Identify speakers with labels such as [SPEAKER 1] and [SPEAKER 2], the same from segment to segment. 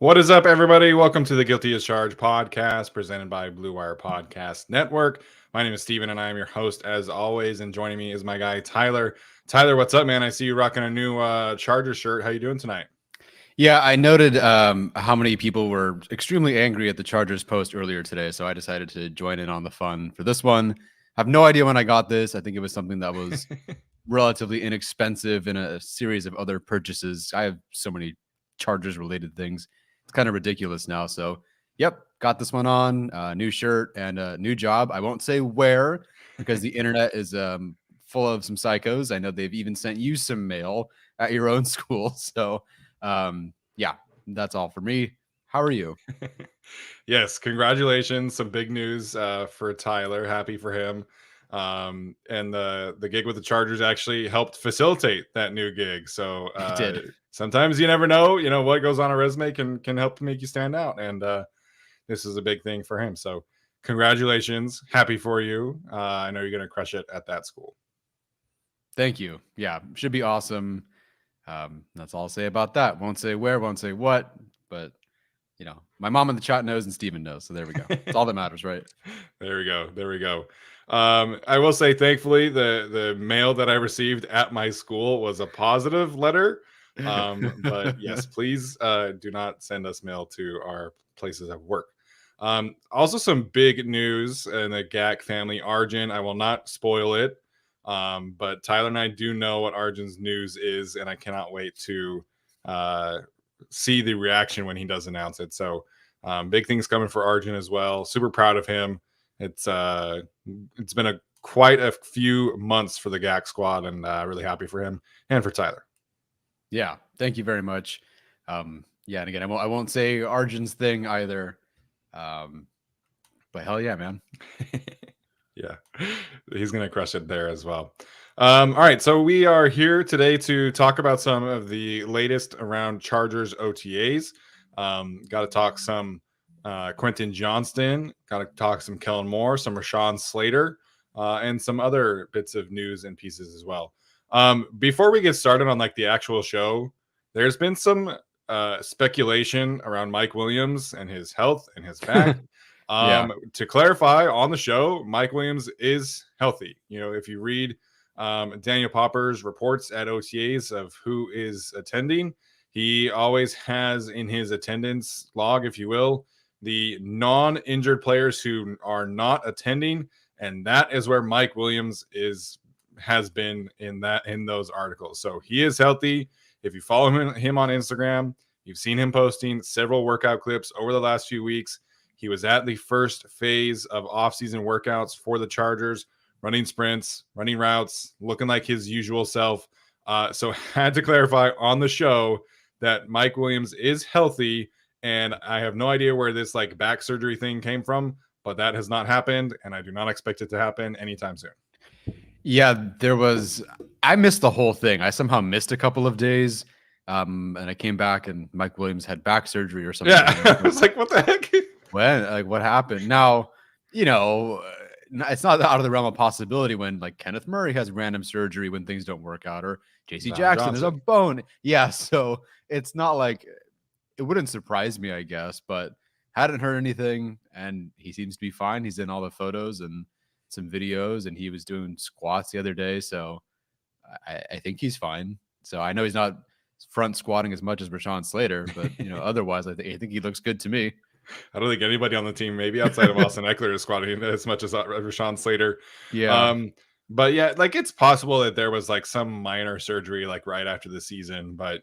[SPEAKER 1] What is up, everybody? Welcome to the Guilty as Charged podcast presented by Blue Wire Podcast Network. My name is Steven, and I am your host as always. And joining me is my guy, Tyler. Tyler, what's up, man? I see you rocking a new Charger shirt. How you doing tonight?
[SPEAKER 2] Yeah, I noted how many people were extremely angry at the Chargers post earlier today, so I decided to join in on the fun for this one. I have no idea when I got this. I think it was something that was relatively inexpensive in a series of other purchases. I have so many Chargers-related things. It's kind of ridiculous now. So, yep, got this one on. New shirt and a new job. I won't say where because the internet is full of some psychos. I know they've even sent you some mail at your own school. So, yeah, that's all for me. How are you?
[SPEAKER 1] Yes, congratulations. Some big news for Tyler. Happy for him. And the gig with the Chargers actually helped facilitate that new gig. So
[SPEAKER 2] It did.
[SPEAKER 1] sometimes you never know, what goes on a resume can help make you stand out. And this is a big thing for him. So congratulations. Happy for you. I know you're going to crush it at that school.
[SPEAKER 2] Thank you. Yeah, should be awesome. That's all I'll say about that. Won't say where, won't say what, but my mom in the chat knows and Steven knows. So there we go. It's all that matters, right?
[SPEAKER 1] There we go. I will say, thankfully, the mail that I received at my school was a positive letter. But yes, please do not send us mail to our places of work. Also, some big news in the Gak family. Arjun, I will not spoil it, but Tyler and I do know what Arjun's news is, and I cannot wait to see the reaction when he does announce it. So big things coming for Arjun as well. Super proud of him. It's been quite a few months for the GAC squad, and really happy for him and for Tyler.
[SPEAKER 2] Yeah, thank you very much. Yeah, and again, I won't say Arjun's thing either. But hell yeah, man.
[SPEAKER 1] Yeah, he's gonna crush it there as well. All right, so we are here today to talk about some of the latest around Chargers OTAs. Got to talk some Quentin Johnston. Got to talk some Kellen Moore, some Rashawn Slater, and some other bits of news and pieces as well. Before we get started on the actual show, there's been some speculation around Mike Williams and his health and his back.
[SPEAKER 2] Yeah.
[SPEAKER 1] To clarify on the show, Mike Williams is healthy. If you read Daniel Popper's reports at OTAs of who is attending, he always has in his attendance log, if you will, the non-injured players who are not attending, and that is where Mike Williams has been in those articles. So he is healthy. If you follow him on Instagram, you've seen him posting several workout clips over the last few weeks. He was at the first phase of off-season workouts for the Chargers, running sprints, running routes, looking like his usual self. So had to clarify on the show that Mike Williams is healthy, and I have no idea where this back surgery thing came from, but that has not happened, and I do not expect it to happen anytime soon.
[SPEAKER 2] Yeah, I missed the whole thing. I somehow missed a couple of days, and I came back and Mike Williams had back surgery or something.
[SPEAKER 1] Yeah, I was like, what the heck?
[SPEAKER 2] When? What happened? Now, it's not out of the realm of possibility when Kenneth Murray has random surgery when things don't work out, or JC Jackson is a bone. Yeah, so it's not it wouldn't surprise me, I guess, but hadn't heard anything, and he seems to be fine. He's in all the photos and some videos, and he was doing squats the other day, so I think he's fine. So I know he's not front squatting as much as Rashawn Slater, but otherwise, I think he looks good to me.
[SPEAKER 1] I don't think anybody on the team, maybe outside of Austin Eckler, is squatting as much as Rashawn Slater.
[SPEAKER 2] Yeah.
[SPEAKER 1] But yeah, it's possible that there was some minor surgery right after the season. But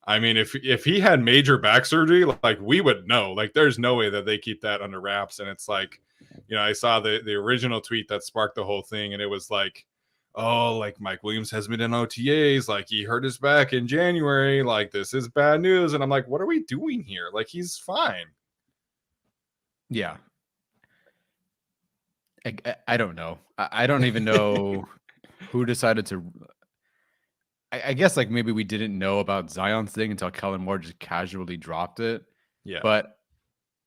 [SPEAKER 1] I mean, if he had major back surgery, we would know. There's no way that they keep that under wraps. And it's I saw the original tweet that sparked the whole thing, and it was Mike Williams has been in OTAs, he hurt his back in January, this is bad news. And I'm like, what are we doing here? He's fine.
[SPEAKER 2] Yeah. I don't know. I don't even know who decided to. I guess maybe we didn't know about Zion's thing until Kellen Moore just casually dropped it.
[SPEAKER 1] Yeah.
[SPEAKER 2] But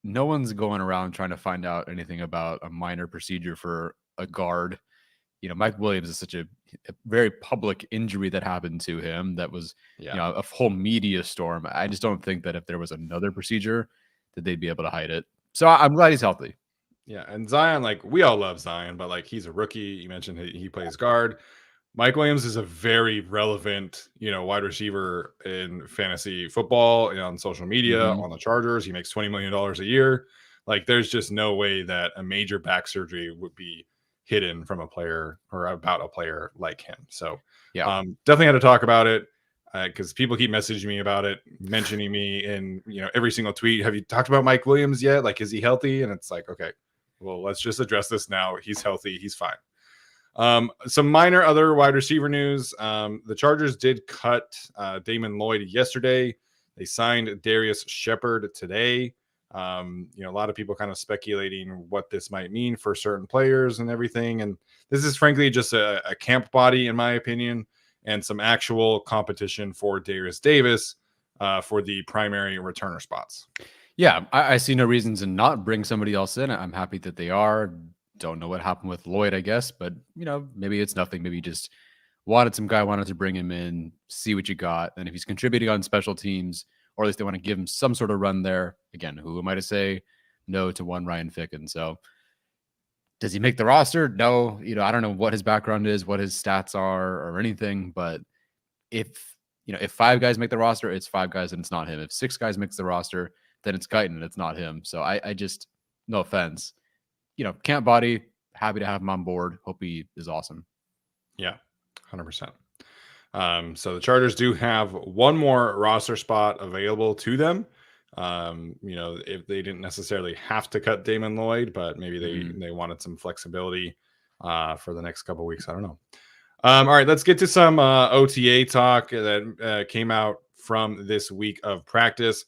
[SPEAKER 2] no one's going around trying to find out anything about a minor procedure for a guard Mike Williams is such a very public injury that happened to him that was, a whole media storm. I just don't think that if there was another procedure that they'd be able to hide it. So I'm glad he's healthy.
[SPEAKER 1] Yeah, and Zion, like we all love Zion, but like he's a rookie. You mentioned he plays guard. Mike Williams is a very relevant, wide receiver in fantasy football and on social media, on the Chargers. He makes $20 million a year. Like, there's just no way that a major back surgery would be hidden from a player or about a player like him. So, definitely had to talk about it because people keep messaging me about it, mentioning me in every single tweet. Have you talked about Mike Williams yet? Like, is he healthy? And it's like, okay, well, let's just address this now. He's healthy. He's fine. Some minor other wide receiver news. The Chargers did cut Damon Lloyd yesterday. They signed Darius Shepherd today. A lot of people kind of speculating what this might mean for certain players and everything. And this is frankly just a camp body, in my opinion, and some actual competition for Darius Davis for the primary returner spots.
[SPEAKER 2] Yeah, I see no reason to not bring somebody else in. I'm happy that they are. Don't know what happened with Lloyd, I guess, but maybe it's nothing. Maybe you just wanted to bring him in, see what you got. And if he's contributing on special teams, or at least they want to give him some sort of run there. Again, who am I to say no to one Ryan Ficken? So does he make the roster? No. I don't know what his background is, what his stats are or anything, but if 5 guys make the roster, it's 5 guys and it's not him. If 6 guys makes the roster, then it's Quentin and it's not him. So I just, no offense, camp body, happy to have him on board. Hope he is awesome.
[SPEAKER 1] Yeah, 100%. So the Chargers do have one more roster spot available to them. If they didn't necessarily have to cut Damon Lloyd, but maybe they wanted some flexibility for the next couple of weeks. I don't know. All right, let's get to some OTA talk that came out from this week of practice.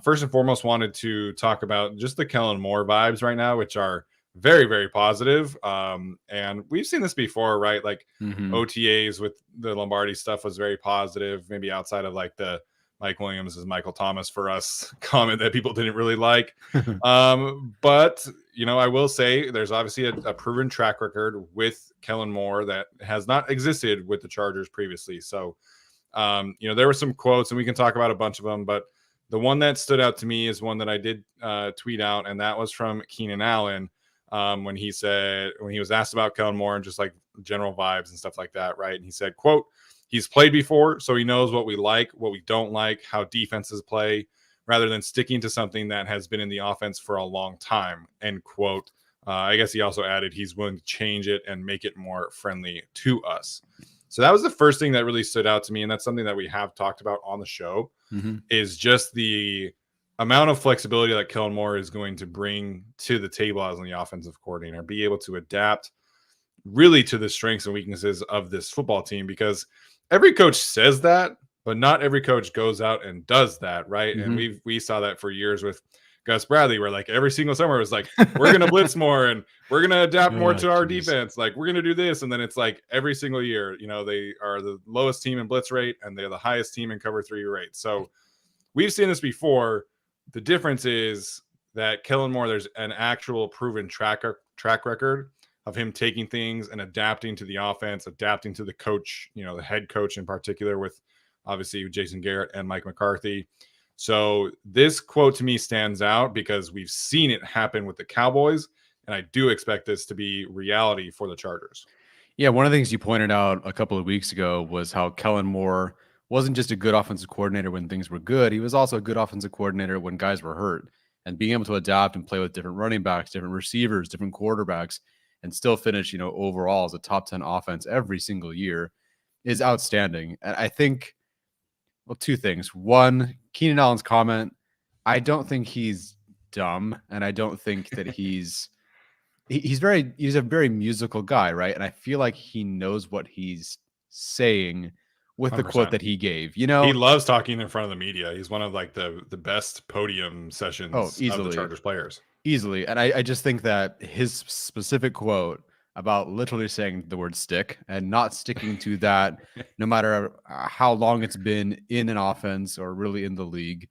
[SPEAKER 1] First and foremost, wanted to talk about just the Kellen Moore vibes right now, which are very, very positive. And we've seen this before, right? Like OTAs with the Lombardi stuff was very positive, maybe outside of like the Mike Williams is Michael Thomas for us comment that people didn't really like. But, I will say there's obviously a proven track record with Kellen Moore that has not existed with the Chargers previously. So, there were some quotes and we can talk about a bunch of them, but the one that stood out to me is one that I did tweet out, and that was from Keenan Allen when he was asked about Kellen Moore and just like general vibes and stuff like that, right? And he said, quote, "He's played before, so he knows what we like, what we don't like, how defenses play, rather than sticking to something that has been in the offense for a long time," end quote. I guess he also added he's willing to change it and make it more friendly to us. So that was the first thing that really stood out to me, and that's something that we have talked about on the show, is just the amount of flexibility that Kellen Moore is going to bring to the table as the offensive coordinator, be able to adapt really to the strengths and weaknesses of this football team, because every coach says that, but not every coach goes out and does that, right? And we saw that for years with Gus Bradley, where like every single summer it was like, we're going to blitz more and we're going to adapt more to our defense. Like, we're going to do this. And then it's like every single year, they are the lowest team in blitz rate and they're the highest team in cover 3 rate. So we've seen this before. The difference is that Kellen Moore, there's an actual proven track record of him taking things and adapting to the offense, adapting to the coach, the head coach in particular, with obviously Jason Garrett and Mike McCarthy. So this quote to me stands out because we've seen it happen with the Cowboys, and I do expect this to be reality for the Chargers.
[SPEAKER 2] Yeah, one of the things you pointed out a couple of weeks ago was how Kellen Moore wasn't just a good offensive coordinator when things were good. He was also a good offensive coordinator when guys were hurt, and being able to adapt and play with different running backs, different receivers, different quarterbacks, and still finish, overall as a top 10 offense every single year is outstanding. And I think, well, 2 things. One, Keenan Allen's comment, I don't think he's dumb, and I don't think that he's a very musical guy, right? And I feel like he knows what he's saying with 100%. The quote that he gave. He
[SPEAKER 1] loves talking in front of the media. He's one of like the best podium sessions of the Chargers players.
[SPEAKER 2] Easily. And I just think that his specific quote about literally saying the word stick and not sticking to that, no matter how long it's been in an offense or really in the league.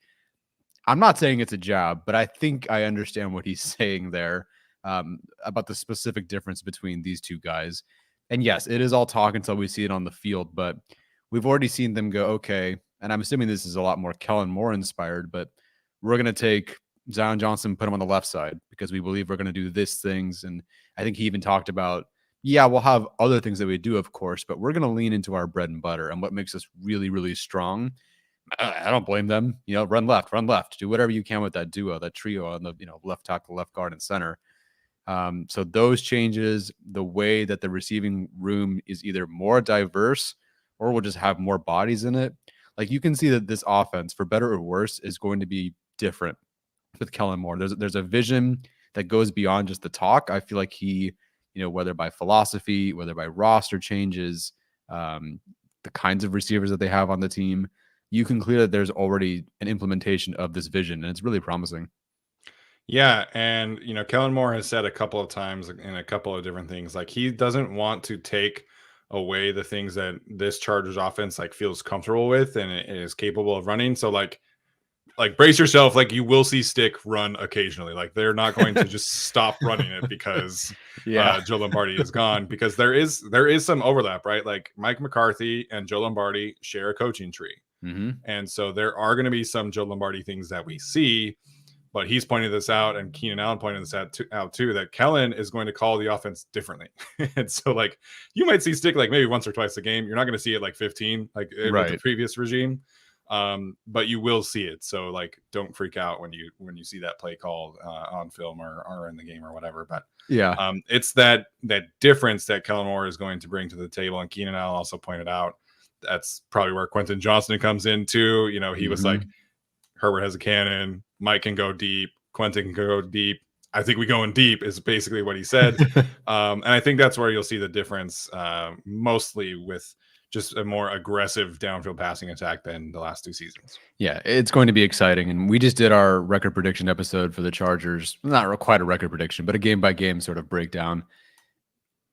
[SPEAKER 2] I'm not saying it's a jab, but I think I understand what he's saying there about the specific difference between these 2 guys. And yes, it is all talk until we see it on the field, but we've already seen them go, okay, and I'm assuming this is a lot more Kellen Moore inspired, but we're going to take Zion Johnson, put him on the left side because we believe we're going to do this things. And I think he even talked about, yeah, we'll have other things that we do, of course, but we're going to lean into our bread and butter and what makes us really, really strong. I don't blame them. Run left, do whatever you can with that duo, that trio on the, left tackle, left guard, and center. So those changes, the way that the receiving room is either more diverse or we'll just have more bodies in it. Like you can see that this offense, for better or worse, is going to be different with Kellen Moore. There's a vision that goes beyond just the talk. I feel like he, whether by philosophy, whether by roster changes, the kinds of receivers that they have on the team, you can clear that there's already an implementation of this vision, and it's really promising.
[SPEAKER 1] Yeah, and Kellen Moore has said a couple of times in a couple of different things, like he doesn't want to take away the things that this Chargers offense like feels comfortable with and it is capable of running. So like brace yourself, like you will see Stick run occasionally. Like they're not going to just stop running it because Joe Lombardi is gone, because there is some overlap, right? Like Mike McCarthy and Joe Lombardi share a coaching tree.
[SPEAKER 2] Mm-hmm.
[SPEAKER 1] And so there are going to be some Joe Lombardi things that we see. But he's pointing this out, and Keenan Allen pointed this out too, that Kellen is going to call the offense differently. And so, like, you might see Stick like maybe once or twice a game. You're not going to see it like 15, like with the previous regime, but you will see it. So, like, don't freak out when you see that play called on film or in the game or whatever. But it's that difference that Kellen Moore is going to bring to the table. And Keenan Allen also pointed out that's probably where Quentin Johnston comes in too. He was like, Herbert has a cannon. Mike can go deep. Quentin can go deep. I think we go in deep is basically what he said. And I think that's where you'll see the difference, mostly with just a more aggressive downfield passing attack than the last 2 seasons.
[SPEAKER 2] Yeah, it's going to be exciting. And we just did our record prediction episode for the Chargers. Not quite a record prediction, but a game-by-game sort of breakdown.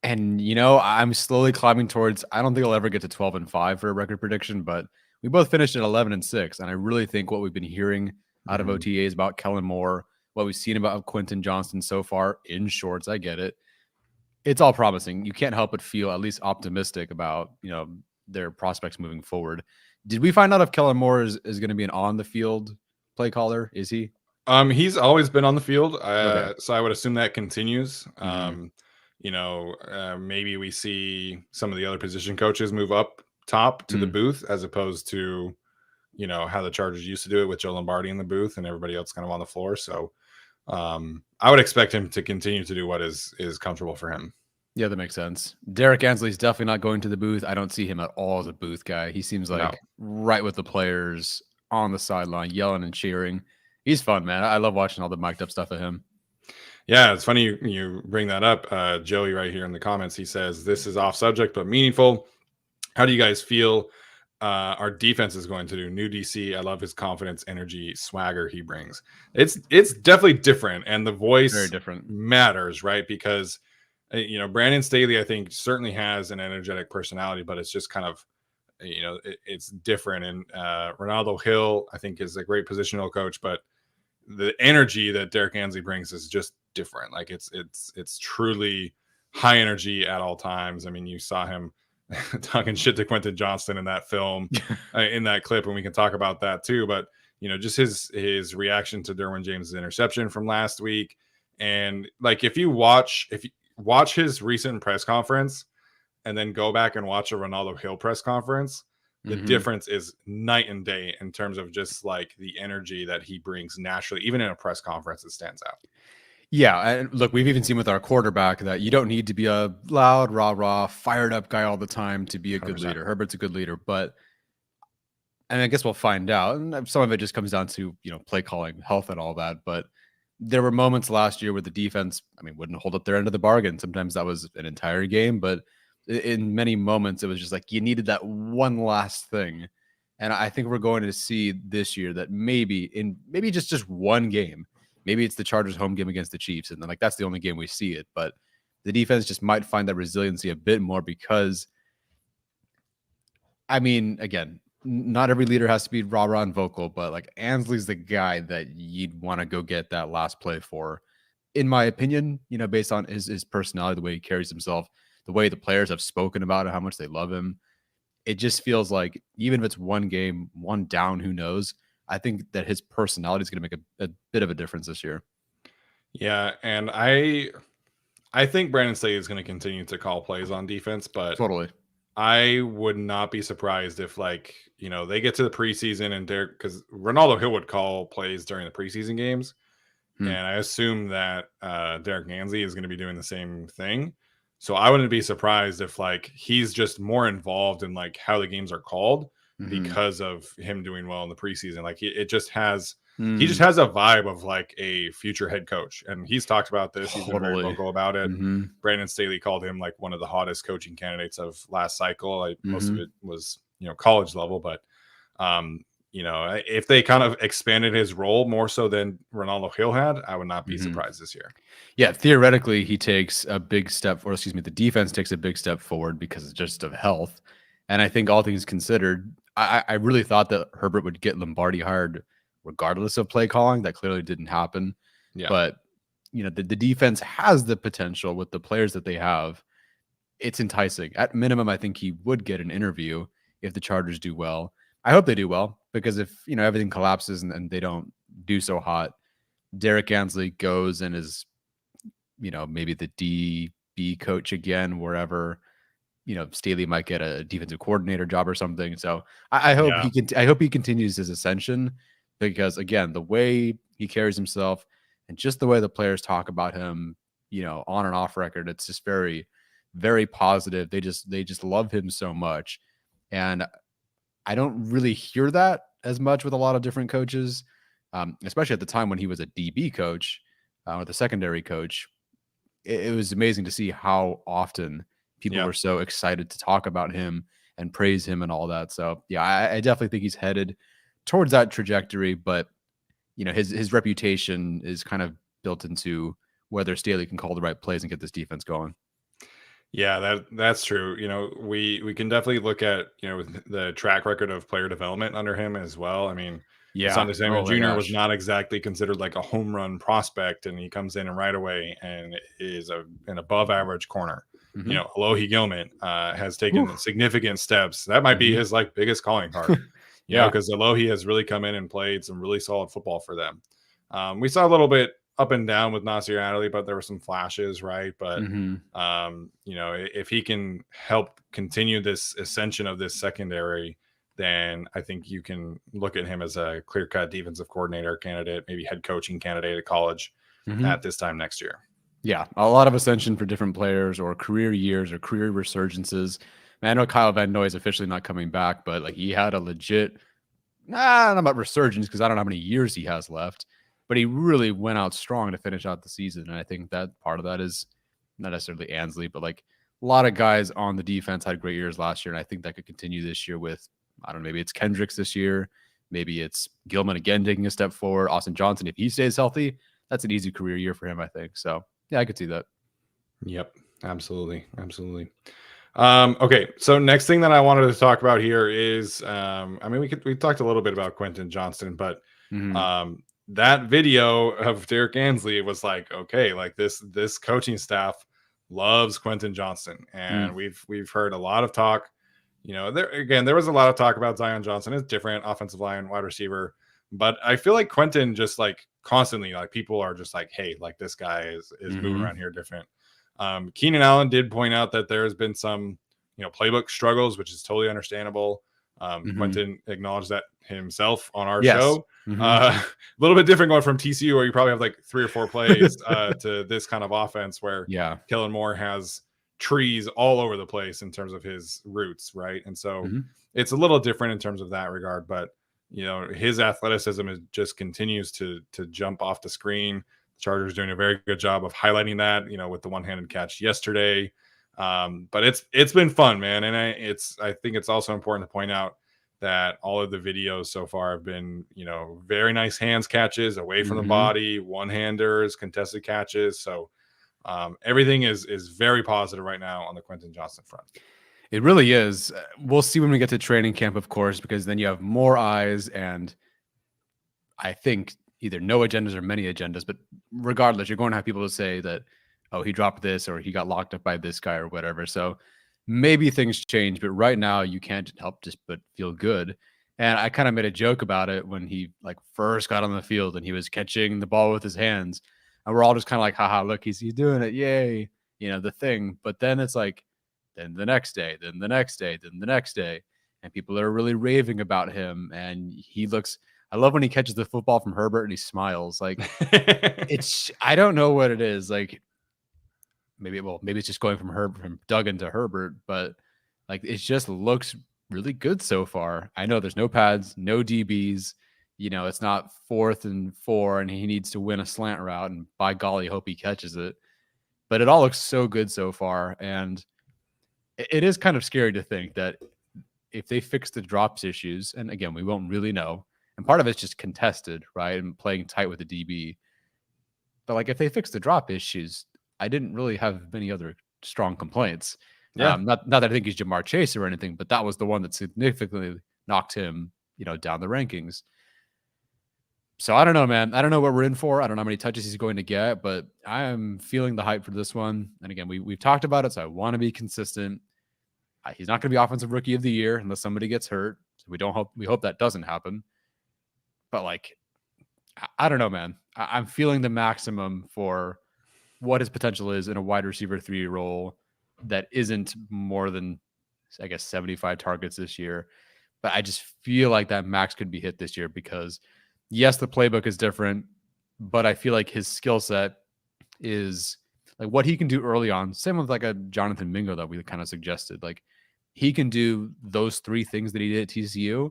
[SPEAKER 2] And, I'm slowly climbing towards, I don't think I'll ever get to 12-5 for a record prediction, but we both finished at 11-6. And I really think what we've been hearing out of OTAs about Kellen Moore, what we've seen about Quentin Johnston so far in shorts, I get it. It's all promising. You can't help but feel at least optimistic about, their prospects moving forward. Did we find out if Kellen Moore is going to be an on-the-field play caller? Is he?
[SPEAKER 1] He's always been on the field, so I would assume that continues. Maybe we see some of the other position coaches move up top to the booth as opposed to how the Chargers used to do it with Joe Lombardi in the booth and everybody else kind of on the floor. So I would expect him to continue to do what is comfortable for him.
[SPEAKER 2] Yeah, that makes sense. Derek Ansley's definitely not going to the booth. I don't see him at all as a booth guy. He seems like right with the players on the sideline, yelling and cheering. He's fun, man. I love watching all the mic'd up stuff of him.
[SPEAKER 1] Yeah, it's funny you bring that up. Joey right here in the comments, he says, this is off subject but meaningful. How do you guys feel our defense is going to do? New DC, I love his confidence, energy, swagger he brings. It's definitely different, and the voice
[SPEAKER 2] very different
[SPEAKER 1] matters, right? Because Brandon Staley, I think, certainly has an energetic personality, but it's just kind of it's different. And Ronaldo Hill, I think, is a great positional coach, but the energy that Derek Ansley brings is just different. Like it's truly high energy at all times. I mean, you saw him talking shit to Quentin Johnston in that film, in that clip, and we can talk about that too. But just his reaction to Derwin James's interception from last week, and like if you watch his recent press conference, and then go back and watch a Ronaldo Hill press conference, the difference is night and day in terms of just like the energy that he brings naturally, even in a press conference, it stands out.
[SPEAKER 2] Yeah, and look, we've even seen with our quarterback that you don't need to be a loud, rah-rah, fired up guy all the time to be a good 100%. Leader. Herbert's a good leader, and I guess we'll find out. And some of it just comes down to, play calling, health and all that. But there were moments last year where the defense, wouldn't hold up their end of the bargain. Sometimes that was an entire game, but in many moments, it was just like you needed that one last thing. And I think we're going to see this year that maybe just one game, maybe it's the Chargers home game against the Chiefs, and then like that's the only game we see it. But the defense just might find that resiliency a bit more because, again, not every leader has to be rah-rah and vocal, but like Ansley's the guy that you'd want to go get that last play for, in my opinion, based on his personality, the way he carries himself, the way the players have spoken about it, how much they love him. It just feels like even if it's one game, one down, who knows? I think that his personality is going to make a bit of a difference this year.
[SPEAKER 1] Yeah, and I think Brandon Staley is going to continue to call plays on defense, but
[SPEAKER 2] Totally.
[SPEAKER 1] I would not be surprised if, like, they get to the preseason and Derek, because Ronaldo Hill would call plays during the preseason games. And I assume that Derek Gansey is going to be doing the same thing. So I wouldn't be surprised if, like, he's just more involved in, like, how the games are called because of him doing well in the preseason. Like, he just has a vibe of, like, a future head coach. And he's talked about this. He's been very vocal about it. Brandon Staley called him, like, one of the hottest coaching candidates of last cycle. Most of it was, college level, but if they kind of expanded his role more so than Ronaldo Hill had, I would not be surprised this year.
[SPEAKER 2] Yeah, theoretically, he takes a big step, or excuse me, the defense takes a big step forward because just of health. And I think all things considered, I really thought that Herbert would get Lombardi hired regardless of play calling. That clearly didn't happen. Yeah. But, the defense has the potential with the players that they have. It's enticing. At minimum, I think he would get an interview if the Chargers do well. I hope they do well, because if, everything collapses and they don't do so hot, Derek Gansey goes and is, maybe the DB coach again, wherever, Staley might get a defensive coordinator job or something. So I hope I hope he continues his ascension, because again, the way he carries himself and just the way the players talk about him, on and off record, it's just very, very positive. They just love him so much. And I don't really hear that as much with a lot of different coaches, especially at the time when he was a DB coach or the secondary coach. It was amazing to see how often people were so excited to talk about him and praise him and all that. So, yeah, I definitely think he's headed towards that trajectory. But, his reputation is kind of built into whether Staley can call the right plays and get this defense going.
[SPEAKER 1] Yeah, that's true. We can definitely look at, the track record of player development under him as well. I mean, Asante Samuel Jr. was not exactly considered like a home run prospect, and he comes in and right away and is an above average corner. Alohi Gilman has taken significant steps. That might be his like biggest calling card. Because Alohi has really come in and played some really solid football for them. We saw a little bit up and down with Nasir Adderley, but there were some flashes, right? But if he can help continue this ascension of this secondary, then I think you can look at him as a clear-cut defensive coordinator candidate, maybe head coaching candidate at college at this time next year.
[SPEAKER 2] Yeah, a lot of ascension for different players, or career years, or career resurgences. Man, I know Kyle Van Noy is officially not coming back, but like he had a legit, I don't know about resurgence because I don't know how many years he has left, but he really went out strong to finish out the season. And I think that part of that is not necessarily Ansley, but like a lot of guys on the defense had great years last year. And I think that could continue this year with, I don't know, maybe it's Kendricks this year. Maybe it's Gilman again taking a step forward. Austin Johnson, if he stays healthy, that's an easy career year for him, I think. So, yeah, I could see that.
[SPEAKER 1] Yep, absolutely. Okay, so next thing that I wanted to talk about here is, we talked a little bit about Quentin Johnston, but that video of Derek Ansley was like, okay, like this coaching staff loves Quentin Johnston, and we've heard a lot of talk. There was a lot of talk about Zion Johnson. It's different offensive line, wide receiver, but I feel like Quentin just like constantly, like people are just like, hey, like this guy is moving around here different. Keenan Allen did point out that there has been some, playbook struggles, which is totally understandable. Quentin acknowledged that himself on our show. A little bit different going from TCU, where you probably have like 3 or 4 plays to this kind of offense where Kellen Moore has trees all over the place in terms of his roots, right? And so it's a little different in terms of that regard, but his athleticism just continues to jump off the screen. The Chargers doing a very good job of highlighting that, with the one-handed catch yesterday. But it's been fun, man. And I think it's also important to point out that all of the videos so far have been, very nice hands catches away from the body, one-handers, contested catches. So everything is very positive right now on the Quentin Johnston front.
[SPEAKER 2] It really is. We'll see when we get to training camp, of course, because then you have more eyes, and I think either no agendas or many agendas, but regardless, you're going to have people to say that, oh, he dropped this or he got locked up by this guy or whatever. So maybe things change, but right now you can't help just but feel good. And I kind of made a joke about it when he like first got on the field and he was catching the ball with his hands. And we're all just kind of like, haha, look, he's doing it. Yay. The thing. But then it's like, then the next day, then the next day, then the next day. And people are really raving about him. And he looks, I love when he catches the football from Herbert and he smiles. Like, I don't know what it is. Like, maybe it's just going from Duggan to Herbert, but like it just looks really good so far. I know there's no pads, no DBs. It's not 4th and 4 and he needs to win a slant route, and by golly, hope he catches it. But it all looks so good so far. And it is kind of scary to think that if they fix the drops issues, and again, we won't really know. And part of it's just contested, right? And playing tight with the DB. But like if they fix the drop issues, I didn't really have many other strong complaints.
[SPEAKER 1] Yeah.
[SPEAKER 2] Not that I think he's Jamar Chase or anything, but that was the one that significantly knocked him, down the rankings. So I don't know, man. I don't know what we're in for. I don't know how many touches he's going to get, but I am feeling the hype for this one. And again, we've talked about it, so I want to be consistent. He's not going to be offensive rookie of the year unless somebody gets hurt. So we hope that doesn't happen. But like, I don't know, man. I'm feeling the maximum for what his potential is in a wide receiver 3 role that isn't more than, I guess, 75 targets this year. But I just feel like that max could be hit this year because, yes, the playbook is different, but I feel like his skill set is like what he can do early on. Same with like a Jonathan Mingo that we kind of suggested. Like he can do those 3 things that he did at TCU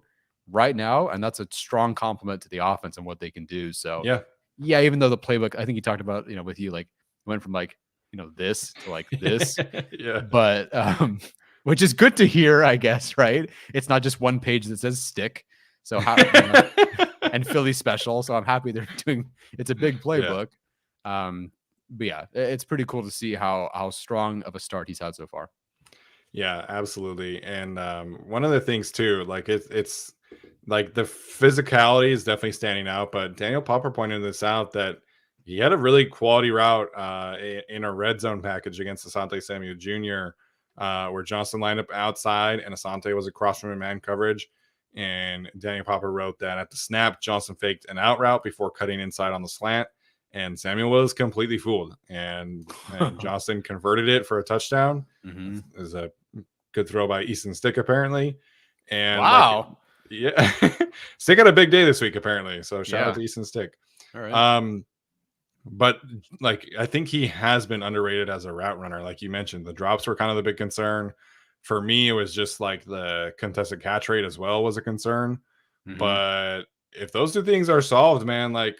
[SPEAKER 2] right now, and that's a strong compliment to the offense and what they can do. So yeah, even though the playbook, I think he talked about, with you, like went from like, this to like this.
[SPEAKER 1] Yeah.
[SPEAKER 2] But which is good to hear, I guess, right? It's not just one page that says stick. So how and Philly special. So I'm happy they're doing it's a big playbook. Yeah. But yeah, it's pretty cool to see how strong of a start he's had so far.
[SPEAKER 1] Yeah, absolutely. And one of the things too, like it's like the physicality is definitely standing out, but Daniel Popper pointed this out that he had a really quality route in a red zone package against Asante Samuel Jr., where Johnston lined up outside and Asante was across from him man coverage. And Daniel Popper wrote that at the snap, Johnston faked an out route before cutting inside on the slant. And Samuel was completely fooled. And Johnston converted it for a touchdown.
[SPEAKER 2] Mm-hmm.
[SPEAKER 1] It was a good throw by Acing Stick, apparently. And
[SPEAKER 2] wow.
[SPEAKER 1] Yeah. Stick had a big day this week, apparently. So shout out to Acing Stick.
[SPEAKER 2] All right.
[SPEAKER 1] But like I think he has been underrated as a route runner. Like you mentioned, the drops were kind of the big concern. For me, it was just like the contested catch rate as well was a concern. Mm-hmm. But if those 2 things are solved, man, like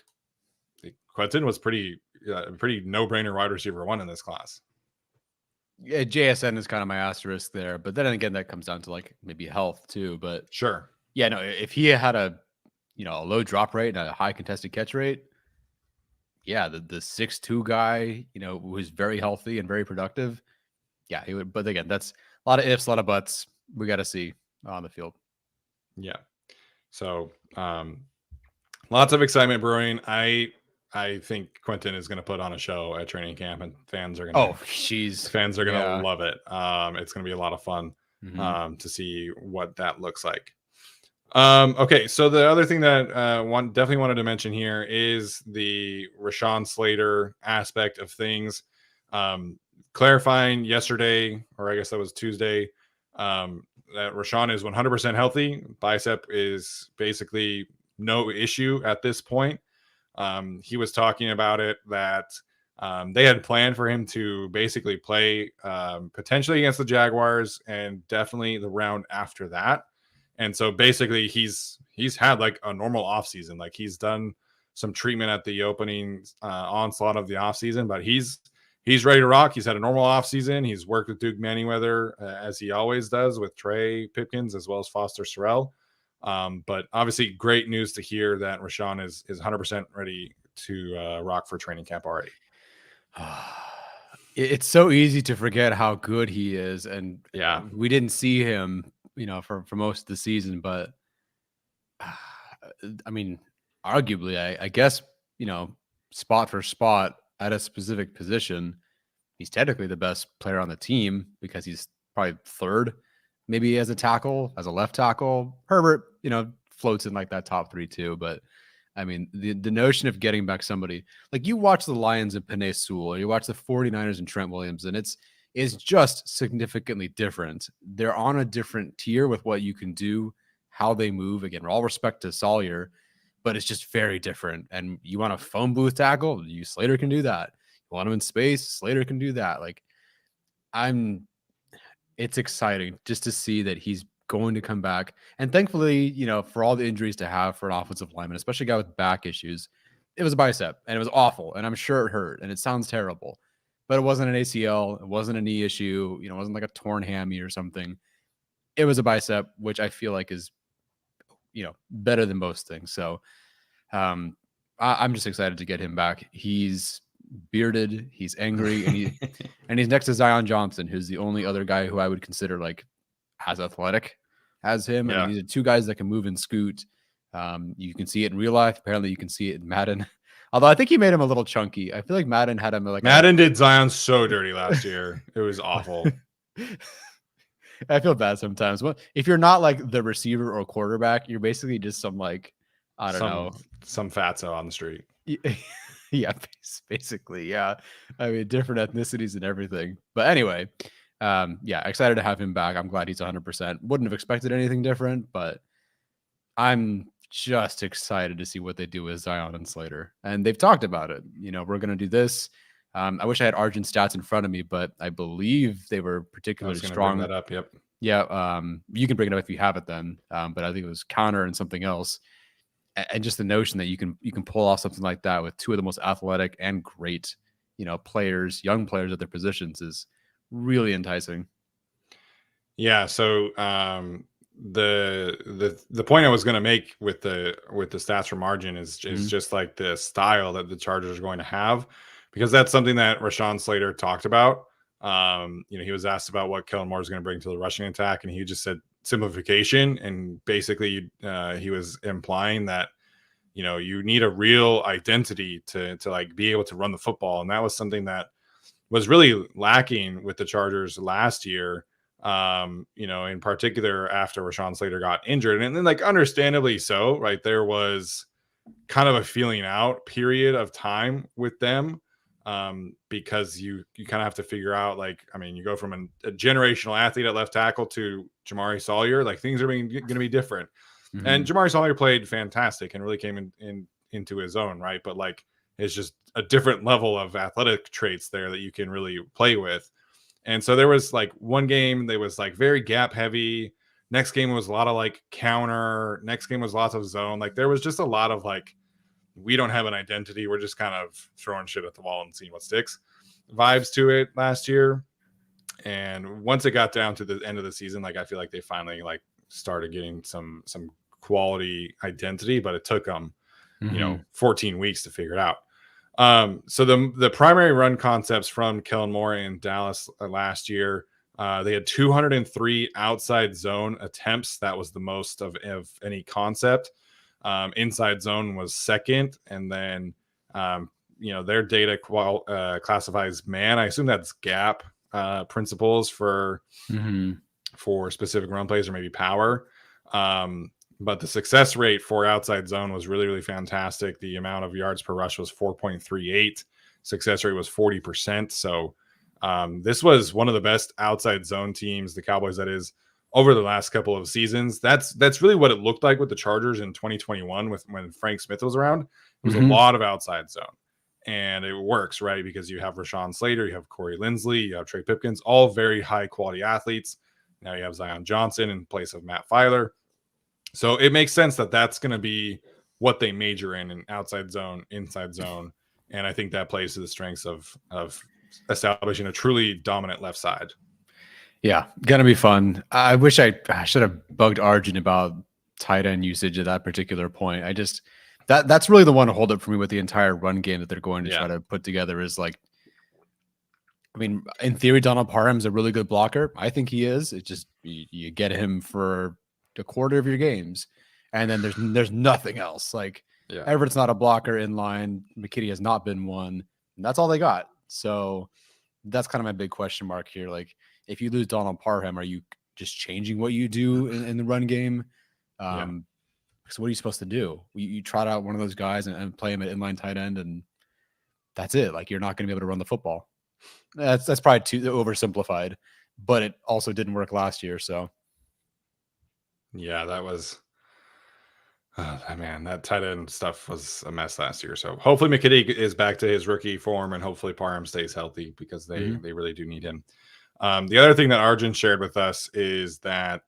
[SPEAKER 1] Quentin was pretty no-brainer wide receiver 1 in this class.
[SPEAKER 2] Yeah, JSN is kind of my asterisk there, but then again, that comes down to like maybe health too. But
[SPEAKER 1] sure,
[SPEAKER 2] yeah, no, if he had a low drop rate and a high contested catch rate, yeah, the 6'2" guy, who is very healthy and very productive, yeah, he would. But again, that's a lot of ifs, a lot of buts. We got to see on the field.
[SPEAKER 1] Yeah. So lots of excitement brewing. I think Quentin is going to put on a show at training camp, and fans are going to love it. It's going to be a lot of fun to see what that looks like. Okay, so the other thing that definitely wanted to mention here is the Rashawn Slater aspect of things. Clarifying yesterday, or I guess that was Tuesday, that Rashawn is 100% healthy. Bicep is basically no issue at this point. He was talking about it that they had planned for him to basically play potentially against the Jaguars and definitely the round after that. And so basically he's had like a normal offseason. Like he's done some treatment at the opening onslaught of the offseason, but he's ready to rock. He's had a normal offseason. He's worked with Duke Manyweather as he always does with Trey Pipkins as well as Foster Sorrell. But obviously great news to hear that Rashawn is 100% ready to rock for training camp already.
[SPEAKER 2] It's so easy to forget how good he is. And
[SPEAKER 1] yeah,
[SPEAKER 2] we didn't see him, for most of the season, but I mean, arguably, I guess, spot for spot at a specific position, he's technically the best player on the team because he's probably third, maybe as a tackle, as a left tackle. Herbert, floats in like that top 3 too. But I mean, the notion of getting back somebody like you watch the Lions and Penei Sewell, or you watch the 49ers and Trent Williams, and it's just significantly different. They're on a different tier with what you can do, how they move. Again, all respect to Sawyer, but it's just very different. And you want a phone booth tackle, Slater can do that. You want him in space, Slater can do that. Like, it's exciting just to see that he's going to come back. And thankfully, for all the injuries to have for an offensive lineman, especially a guy with back issues, it was a bicep and it was awful. And I'm sure it hurt and it sounds terrible, but it wasn't an ACL. It wasn't a knee issue. It wasn't like a torn hammy or something. It was a bicep, which I feel like is, better than most things. So I'm just excited to get him back. He's bearded, he's angry, and he's next to Zion Johnston, who's the only other guy who I would consider like as athletic as him.
[SPEAKER 1] Yeah.
[SPEAKER 2] And these are two guys that can move and scoot. You can see it in real life. Apparently you can see it in Madden. Although I think he made him a little chunky. I feel like Madden had him like
[SPEAKER 1] Madden did Zion so dirty last year. It was awful.
[SPEAKER 2] I feel bad sometimes. Well, if you're not like the receiver or quarterback, you're basically just some like, I don't know,
[SPEAKER 1] some fatso on the street.
[SPEAKER 2] Yeah, basically. Yeah. I mean, different ethnicities and everything. But anyway, excited to have him back. I'm glad he's 100%. Wouldn't have expected anything different, but I'm just excited to see what they do with Zion and Slater. And they've talked about it. We're going to do this. I wish I had Argent stats in front of me, but I believe they were particularly strong.
[SPEAKER 1] Bring that up. Yep.
[SPEAKER 2] Yeah. You can bring it up if you have it then. But I think it was counter and something else. And just the notion that you can pull off something like that with two of the most athletic and great, players, young players at their positions is really enticing.
[SPEAKER 1] Yeah. So the point I was going to make with the stats from Margin is just like the style that the Chargers are going to have, because that's something that Rashawn Slater talked about. He was asked about what Kellen Moore is going to bring to the rushing attack, and he just said simplification. And basically, he was implying that you need a real identity to like be able to run the football, and that was something that was really lacking with the Chargers last year. In particular after Rashawn Slater got injured, and then like understandably so, right? There was kind of a feeling out period of time with them. Because you kind of have to figure out, like, I mean, you go from a generational athlete at left tackle to Jamari Sawyer, like things are going to be different. Mm-hmm. And Jamari Sawyer played fantastic and really came into his own, right? But like, it's just a different level of athletic traits there that you can really play with. And so there was like one game that was like very gap heavy. Next game was a lot of like counter. Next game was lots of zone. Like there was just a lot of like, we don't have an identity. We're just kind of throwing shit at the wall and seeing what sticks vibes to it last year. And once it got down to the end of the season, like I feel like they finally like started getting some quality identity, but it took them, 14 weeks to figure it out. So the primary run concepts from Kellen Moore in Dallas last year, they had 203 outside zone attempts. That was the most of any concept. Inside zone was second, and then their data classifies man. I assume that's gap principles for specific run plays or maybe power. But the success rate for outside zone was really, really fantastic. The amount of yards per rush was 4.38. Success rate was 40%. So this was one of the best outside zone teams, the Cowboys, that is, over the last couple of seasons. That's really what it looked like with the Chargers in 2021 when Frank Smith was around. It was a lot of outside zone, and it works, right? Because you have Rashawn Slater, you have Corey Linsley, you have Trey Pipkins, all very high quality athletes. Now you have Zion Johnson in place of Matt Filer. So it makes sense that that's going to be what they major in outside zone, inside zone. And I think that plays to the strengths of establishing a truly dominant left side.
[SPEAKER 2] Yeah, gonna be fun. I wish I should have bugged Arjun about tight end usage at that particular point. I just that's really the one to hold up for me with the entire run game that they're going to try to put together is like, I mean, in theory, Donald Parham's a really good blocker. I think he is. It's just you get him for a quarter of your games, and then there's nothing else. Like Everett's not a blocker in line. McKitty has not been one. And that's all they got. So That's kind of my big question mark here. Like, if you lose Donald Parham, are you just changing what you do in the run game? So what are you supposed to do? You trot out one of those guys and play him at inline tight end, and that's it. Like, you're not going to be able to run the football. That's probably too oversimplified, but it also didn't work last year. So
[SPEAKER 1] yeah, that was. Oh, man, that tight end stuff was a mess last year. So hopefully McKitty is back to his rookie form, and hopefully Parham stays healthy because they really do need him. The other thing that Arjun shared with us is that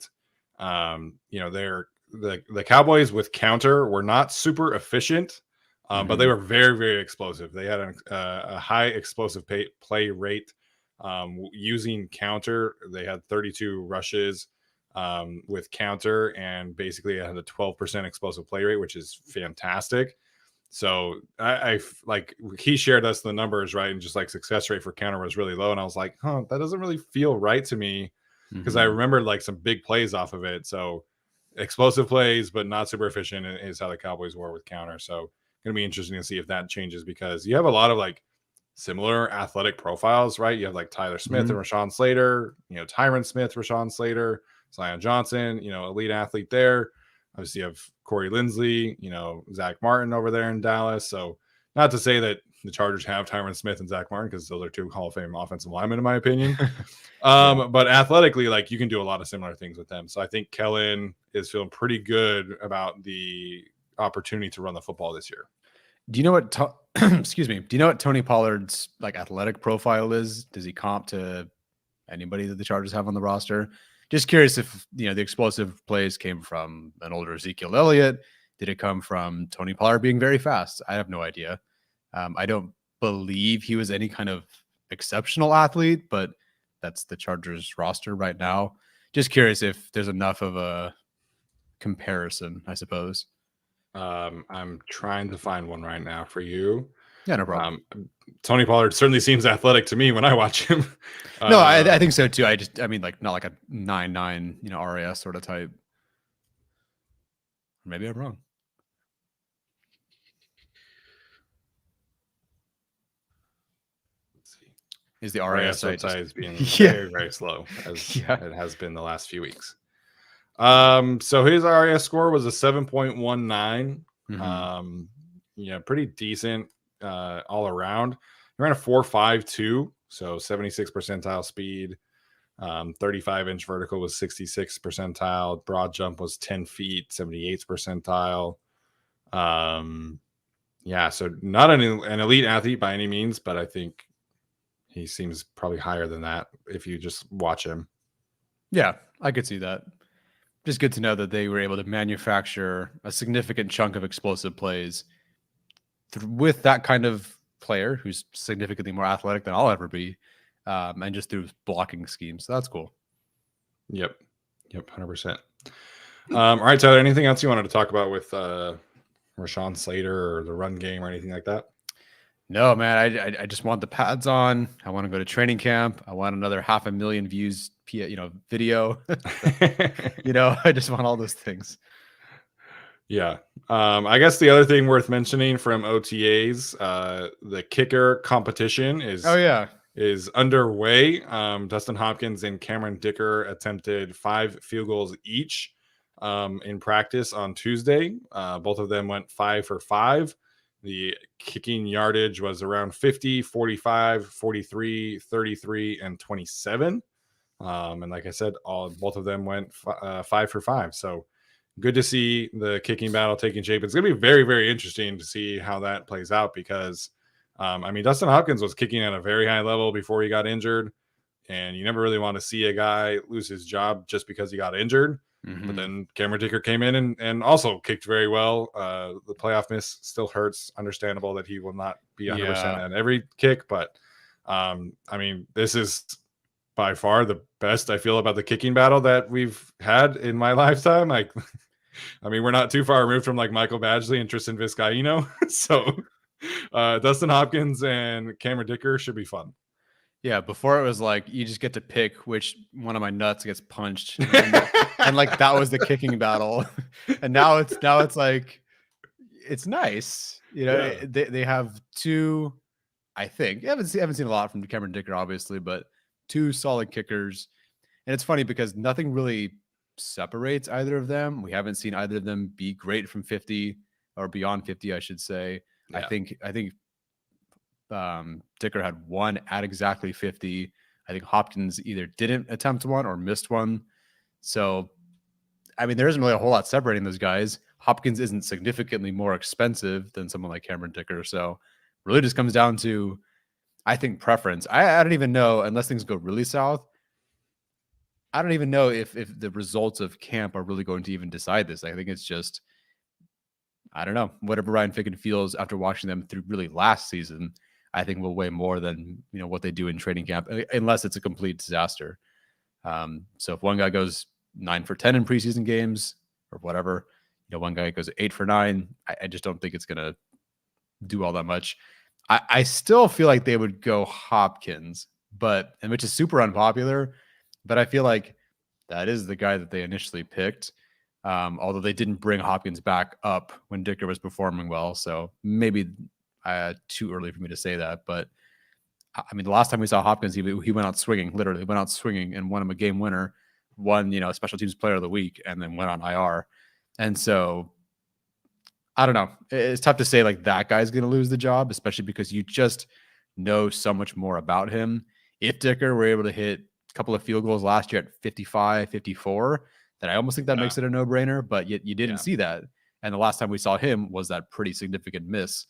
[SPEAKER 1] the Cowboys with counter were not super efficient, but they were very, very explosive. They had a high explosive play rate using counter. They had 32 rushes with counter, and basically it had a 12% explosive play rate, which is fantastic. So I like, he shared us the numbers, right? And just like success rate for counter was really low. And I was like, that doesn't really feel right to me, because I remembered like some big plays off of it. So explosive plays, but not super efficient is how the Cowboys were with counter. So going to be interesting to see if that changes, because you have a lot of like similar athletic profiles, right? You have like Tyler Smith and Rashawn Slater, Tyron Smith, Rashawn Slater, Zion Johnson, elite athlete there. Obviously, you have Corey Linsley, Zach Martin over there in Dallas. So not to say that the Chargers have Tyron Smith and Zach Martin, because those are two Hall of Fame offensive linemen, in my opinion. But athletically, like, you can do a lot of similar things with them. So I think Kellen is feeling pretty good about the opportunity to run the football this year.
[SPEAKER 2] Do you know what? Excuse me. Do you know what Tony Pollard's like athletic profile is? Does he comp to anybody that the Chargers have on the roster? Just curious if the explosive plays came from an older Ezekiel Elliott. Did it come from Tony Pollard being very fast? I have no idea. I don't believe he was any kind of exceptional athlete, but that's the Chargers roster right now. Just curious if there's enough of a comparison, I suppose.
[SPEAKER 1] I'm trying to find one right now for you.
[SPEAKER 2] Yeah, no problem.
[SPEAKER 1] Tony Pollard certainly seems athletic to me when I watch him.
[SPEAKER 2] No, I think so too. I mean, like, not like a 9'9", RAS sort of type. Maybe I'm wrong.
[SPEAKER 1] Let's see.
[SPEAKER 2] Is the RAS
[SPEAKER 1] is being very, very slow, as it has been the last few weeks. So his RAS score was a 7.19. Pretty decent all around. He ran a 4.52, so 76 percentile speed. 35-inch vertical was 66 percentile. Broad jump was 10 feet, 78 percentile. So not an elite athlete by any means, but I think he seems probably higher than that if you just watch him.
[SPEAKER 2] Yeah, I could see that. Just good to know that they were able to manufacture a significant chunk of explosive plays with that kind of player who's significantly more athletic than I'll ever be, and just through blocking schemes. So that's cool.
[SPEAKER 1] Yep, 100%. All right, Tyler, anything else you wanted to talk about with Rashawn Slater or the run game or anything like that?
[SPEAKER 2] No, man, I just want the pads on. I want to go to training camp. I want another 500,000 views, video. I just want all those things.
[SPEAKER 1] Yeah. I guess the other thing worth mentioning from OTAs, the kicker competition is underway. Dustin Hopkins and Cameron Dicker attempted 5 field goals each in practice on Tuesday. Both of them went 5 for 5. The kicking yardage was around 50, 45, 43, 33, and 27. And like I said, both of them went 5 for 5. So good to see the kicking battle taking shape. It's going to be very, very interesting to see how that plays out, because, Dustin Hopkins was kicking at a very high level before he got injured, and you never really want to see a guy lose his job just because he got injured. But then Cameron Dicker came in and also kicked very well. The playoff miss still hurts. Understandable that he will not be 100% at every kick, but this is by far the best I feel about the kicking battle that we've had in my lifetime. Like, we're not too far removed from like Michael Badgley and Tristan Vizcaino. So Dustin Hopkins and Cameron Dicker should be fun.
[SPEAKER 2] Yeah, before it was like you just get to pick which one of my nuts gets punched, and like that was the kicking battle. And now it's like it's nice, They have 2. I think. I haven't seen a lot from Cameron Dicker, obviously, but two solid kickers. And it's funny because nothing really separates either of them. We haven't seen either of them be great from 50 or beyond 50, I should say.
[SPEAKER 1] Yeah.
[SPEAKER 2] I think Dicker had one at exactly 50. I think Hopkins either didn't attempt one or missed one. So, I mean, there isn't really a whole lot separating those guys. Hopkins isn't significantly more expensive than someone like Cameron Dicker. So, really just comes down to, I think, preference. I don't even know, unless things go really south, I don't even know if the results of camp are really going to even decide this. I think it's just, I don't know, whatever Ryan Ficken feels after watching them through really last season, I think will weigh more than, you know, what they do in training camp, unless it's a complete disaster. So if one guy goes 9 for 10 in preseason games or whatever, you know, one guy goes 8 for 9, I just don't think it's going to do all that much. I still feel like they would go Hopkins, and which is super unpopular, but I feel like that is the guy that they initially picked. Although they didn't bring Hopkins back up when Dicker was performing well. So maybe too early for me to say that. But I mean, the last time we saw Hopkins, he went out swinging, literally went out swinging and won him a game winner, won, you know, special teams player of the week, and then went on IR. And so I don't know. It's tough to say like that guy's going to lose the job, especially because you just know so much more about him. If Dicker were able to hit a couple of field goals last year at 55, 54, then I almost think that makes it a no-brainer, but yet you didn't see that. And the last time we saw him was that pretty significant miss.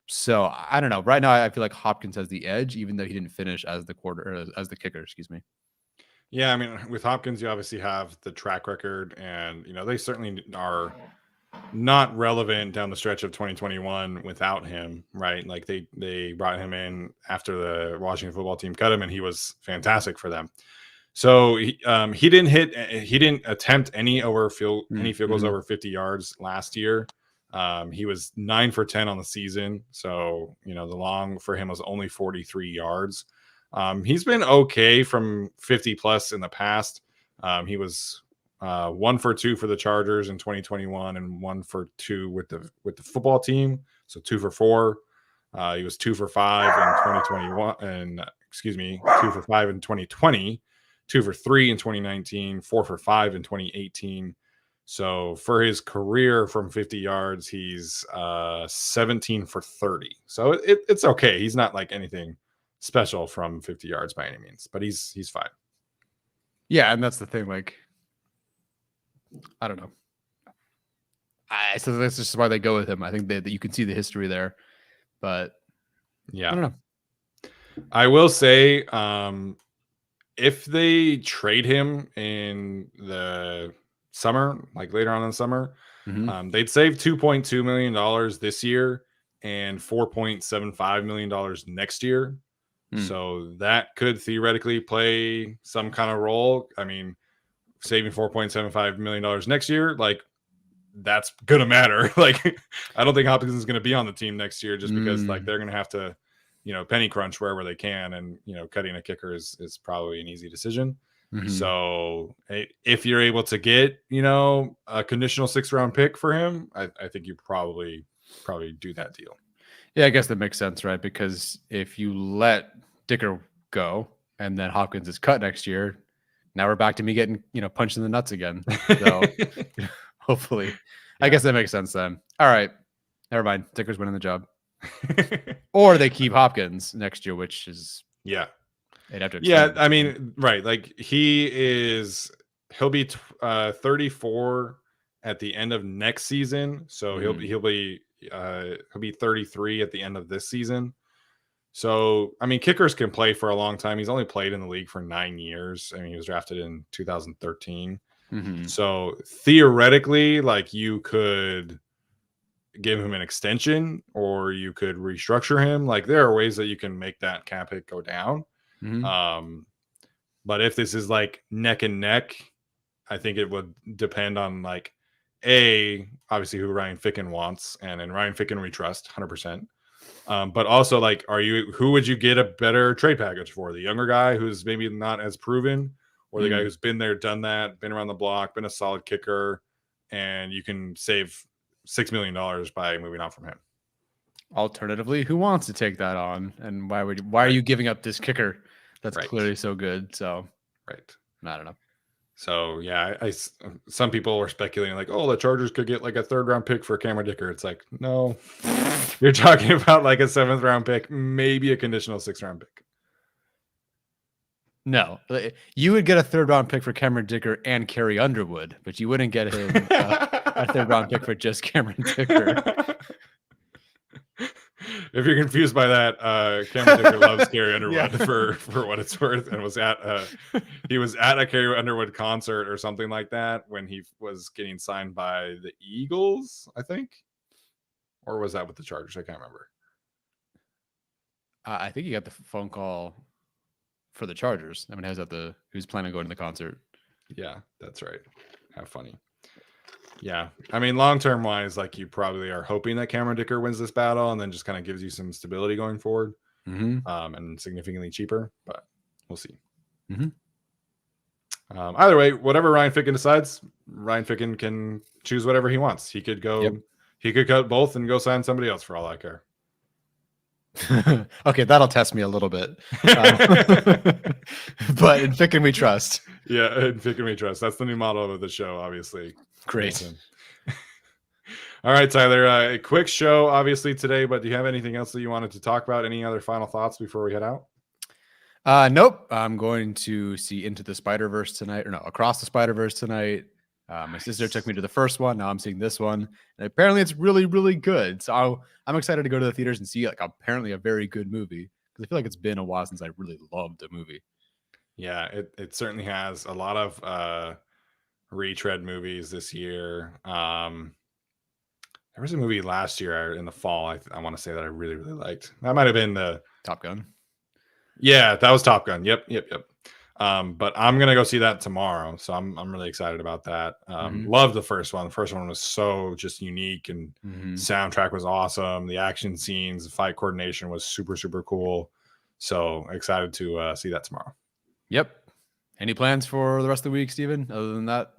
[SPEAKER 2] So I don't know. Right now, I feel like Hopkins has the edge, even though he didn't finish as the kicker, excuse me.
[SPEAKER 1] Yeah, I mean, with Hopkins, you obviously have the track record, and you know they certainly are not relevant down the stretch of 2021 without him, right? Like they brought him in after the Washington football team cut him, and he was fantastic for them. So he didn't attempt any field goals over 50 yards last year. He was 9 for 10 on the season, so you know the long for him was only 43 yards. He's been okay from 50 plus in the past. He was 1 for 2 for the Chargers in 2021 and 1 for 2 with the football team. So 2 for 4. He was 2 for 5 in 2021 and 2 for 5 in 2020, 2 for 3 in 2019, 4 for 5 in 2018. So for his career from 50 yards, he's 17 for 30. So it's okay. He's not like anything special from 50 yards by any means, but he's fine.
[SPEAKER 2] Yeah, and that's the thing. Like, I don't know. So that's just why they go with him. I think that you can see the history there, but
[SPEAKER 1] yeah,
[SPEAKER 2] I don't know.
[SPEAKER 1] I will say, if they trade him in the summer, like later on in the summer, they'd save $2.2 million this year and $4.75 million next year. So that could theoretically play some kind of role. I mean, saving $4.75 million next year, like that's gonna matter. Like, I don't think Hopkins is gonna be on the team next year just because like they're gonna have to, you know, penny crunch wherever they can, and you know, cutting a kicker is probably an easy decision. So if you're able to get, you know, a conditional 6th round pick for him, I think you probably do that deal.
[SPEAKER 2] Yeah, I guess that makes sense, right? Because if you let Dicker go and then Hopkins is cut next year, now we're back to me getting, you know, punched in the nuts again. So hopefully, I guess that makes sense then. All right, never mind. Dicker's winning the job, or they keep Hopkins next year, which is
[SPEAKER 1] I mean, right? Like he'll be 34 at the end of next season, so he'll be 33 at the end of this season. So, I mean, kickers can play for a long time. He's only played in the league for 9 years. I mean, he was drafted in 2013. So theoretically, like you could give him an extension or you could restructure him. Like there are ways that you can make that cap hit go down. But if this is like neck and neck, I think it would depend on like obviously who Ryan Ficken wants, and in Ryan Ficken we trust 100%. But also like, who would you get a better trade package for? The younger guy who's maybe not as proven, or the guy who's been there, done that, been around the block, been a solid kicker, and you can save $6 million by moving on from him?
[SPEAKER 2] Alternatively, who wants to take that on, and why are you giving up this kicker that's clearly so good? So, I don't know.
[SPEAKER 1] So yeah, some people were speculating like, oh, the Chargers could get like a 3rd round pick for Cameron Dicker. It's like, no, you're talking about like a 7th round pick, maybe a conditional 6th round pick.
[SPEAKER 2] No, you would get a 3rd round pick for Cameron Dicker and Carrie Underwood, but you wouldn't get him a 3rd round pick for just Cameron Dicker.
[SPEAKER 1] If you're confused by that, Cameron Dicker loves Carrie Underwood for what it's worth, and he was at a Carrie Underwood concert or something like that when he was getting signed by the Eagles, I think, or was that with the Chargers? I can't remember.
[SPEAKER 2] I think he got the phone call for the Chargers. I mean, who's planning on going to the concert?
[SPEAKER 1] Yeah, that's right. How funny. Yeah, I mean, long-term wise, like you probably are hoping that Cameron Dicker wins this battle and then just kind of gives you some stability going forward, and significantly cheaper, but we'll see. Either way, whatever Ryan Ficken decides, Ryan Ficken can choose whatever he wants. He could go, he could cut both and go sign somebody else for all I care.
[SPEAKER 2] Okay, that'll test me a little bit. But in Ficken we trust.
[SPEAKER 1] Yeah, in Ficken we trust. That's the new motto of the show, obviously.
[SPEAKER 2] Great.
[SPEAKER 1] All right, Tyler, a quick show obviously today, but do you have anything else that you wanted to talk about? Any other final thoughts before we head out?
[SPEAKER 2] Nope. I'm going to see Into the Spider-Verse tonight, or no, Across the Spider-Verse tonight. My sister took me to the first one. Now I'm seeing this one, and apparently it's really, really good. So I'm excited to go to the theaters and see like apparently a very good movie, because I feel like it's been a while since I really loved a movie.
[SPEAKER 1] Yeah, it certainly has a lot of retread movies this year. There was a movie last year in the fall, I want to say, that I really, really liked. That might have been the
[SPEAKER 2] Top Gun.
[SPEAKER 1] Yeah, that was Top Gun. Yep. But I'm gonna go see that tomorrow, so I'm really excited about that. Loved the first one. The first one was so just unique, and soundtrack was awesome. The action scenes, the fight coordination was super, super cool. So excited to see that tomorrow.
[SPEAKER 2] Yep. Any plans for the rest of the week, Steven, other than that?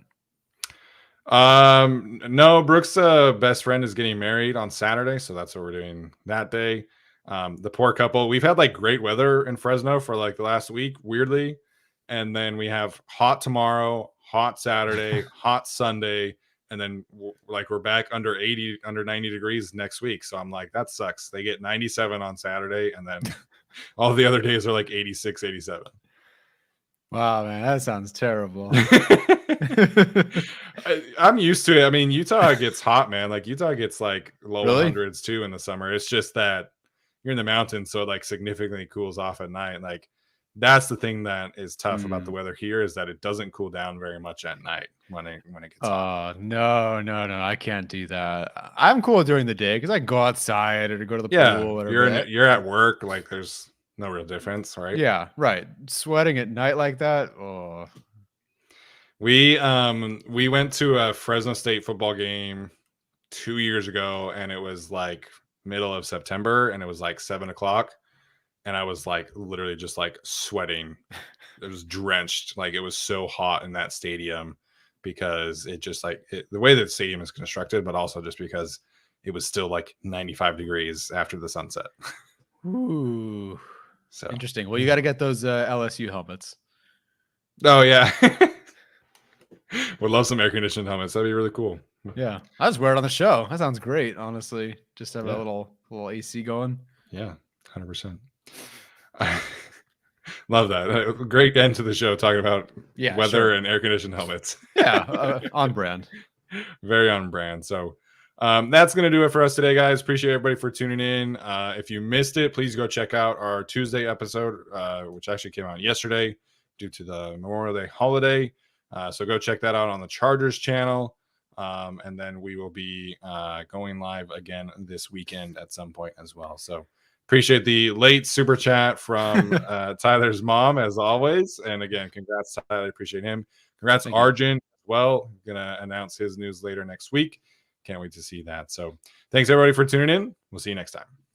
[SPEAKER 1] No, Brooke's best friend is getting married on Saturday, so that's what we're doing that day. The poor couple, we've had like great weather in Fresno for like the last week, weirdly, and then we have hot tomorrow, hot Saturday, hot Sunday, and then we're back under 90 degrees next week. So I'm like, that sucks. They get 97 on Saturday, and then all the other days are like 86, 87.
[SPEAKER 2] Wow, man, that sounds terrible.
[SPEAKER 1] I'm used to it. I mean, Utah gets hot, man. Like Utah gets like low hundreds too in the summer. It's just that you're in the mountains, so it like significantly cools off at night. Like that's the thing that is tough about the weather here, is that it doesn't cool down very much at night when it gets hot.
[SPEAKER 2] No, I can't do that. I'm cool during the day because I can go outside or to go to the pool. Whatever.
[SPEAKER 1] You're at work, like there's no real difference, right?
[SPEAKER 2] Yeah, right. Sweating at night like that. Oh.
[SPEAKER 1] We went to a Fresno State football game 2 years ago, and it was like middle of September, and it was like 7:00, and I was like literally just like sweating. It was drenched. Like it was so hot in that stadium because it just like the way that the stadium is constructed, but also just because it was still like 95 degrees after the sunset.
[SPEAKER 2] Ooh. So interesting. Well, you got to get those LSU helmets.
[SPEAKER 1] Oh yeah. Would love some air conditioned helmets. That'd be really cool.
[SPEAKER 2] Yeah, I just wear it on the show. That sounds great, honestly. Just have a little AC going.
[SPEAKER 1] Yeah, 100%. Love that. Great end to the show talking about weather and air conditioned helmets.
[SPEAKER 2] Yeah, on brand.
[SPEAKER 1] Very on brand. So that's going to do it for us today, guys. Appreciate everybody for tuning in. If you missed it, please go check out our Tuesday episode, which actually came out yesterday due to the Memorial Day holiday. So go check that out on the Chargers channel. And then we will be going live again this weekend at some point as well. So appreciate the late super chat from Tyler's mom, as always. And again, congrats, Tyler. Appreciate him. Congrats, Arjun, as well. Going to announce his news later next week. Can't wait to see that. So thanks, everybody, for tuning in. We'll see you next time.